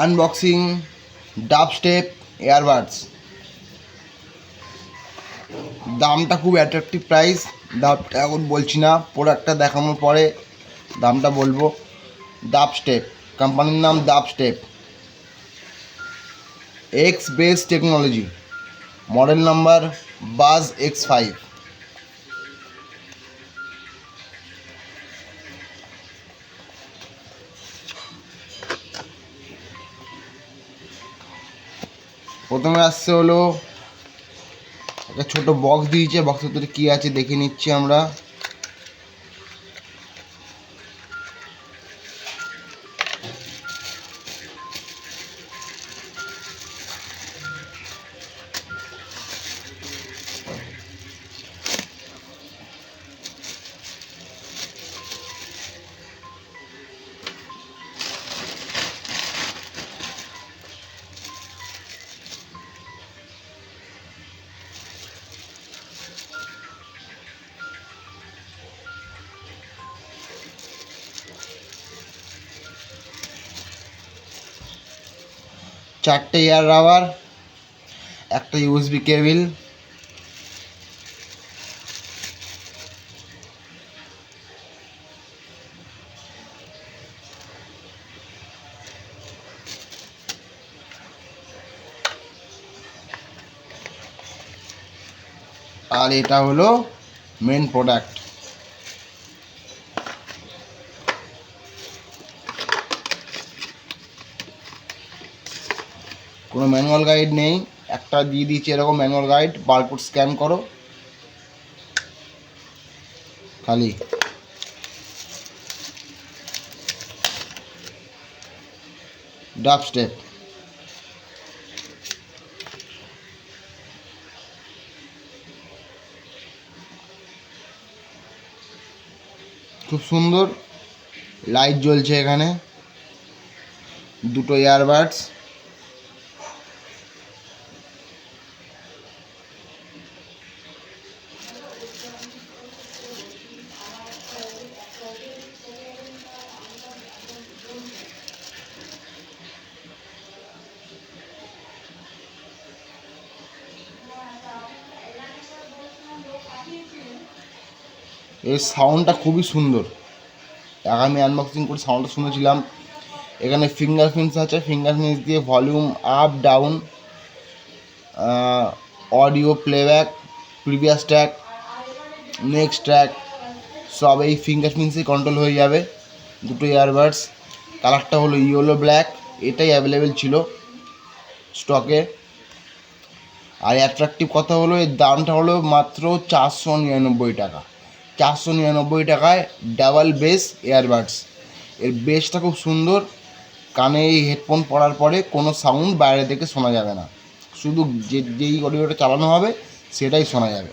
Unboxing ডাবস্টেপ earbuds. দামটা খুব attractive price, দামটা এখন বলছি না, প্রোডাক্টটা দেখানোর পরে দামটা বলবো। ডাবস্টেপ, কোম্পানির নাম Dubstep, X bass technology, model number Buzz X5। প্রথমে আসছে হলো একটা ছোট বক্স দিয়েছে, বক্সের ভিতরে কী আছে দেখে নিচ্ছি আমরা। চারটে এয়ার রাবার, একটা USB কেবিল, আর এটা হলো মেন প্রোডাক্ট। কোনো ম্যানুয়াল গাইড নেই, একটা দিয়ে দিয়েছি এরকম ম্যানুয়াল গাইড, বারকোড স্ক্যান করো খালি। ডাবস্টেপ খুব সুন্দর, লাইট জ্বলছে এখানে, দুটো ইয়ারবাডস, এর সাউন্ডটা খুবই সুন্দর। আমি আনবক্সিং করে সাউন্ডটা শুনেছিলাম। এখানে ফিঙ্গারপ্রিন্টস আছে, ফিঙ্গারপ্রিন্টস দিয়ে volume up down, audio playback, previous track, next track সব এই ফিঙ্গারপ্রিন্টসেই কন্ট্রোল হয়ে যাবে। দুটো ইয়ারবাডস, কালারটা হলো ইয়েলো ব্ল্যাক, এটাই অ্যাভেলেবেল ছিল স্টকে। আর অ্যাট্রাকটিভ কথা হলো এর দামটা হলো মাত্র 499 টাকা। 499 টাকায় ডাবল বেস এয়ারবাডস। এর বেসটা খুব সুন্দর, কানে এই হেডফোন পরার পরে কোনো সাউন্ড বাইরে থেকে শোনা যাবে না, শুধু যেই অডিওটা চালানো হবে সেটাই শোনা যাবে।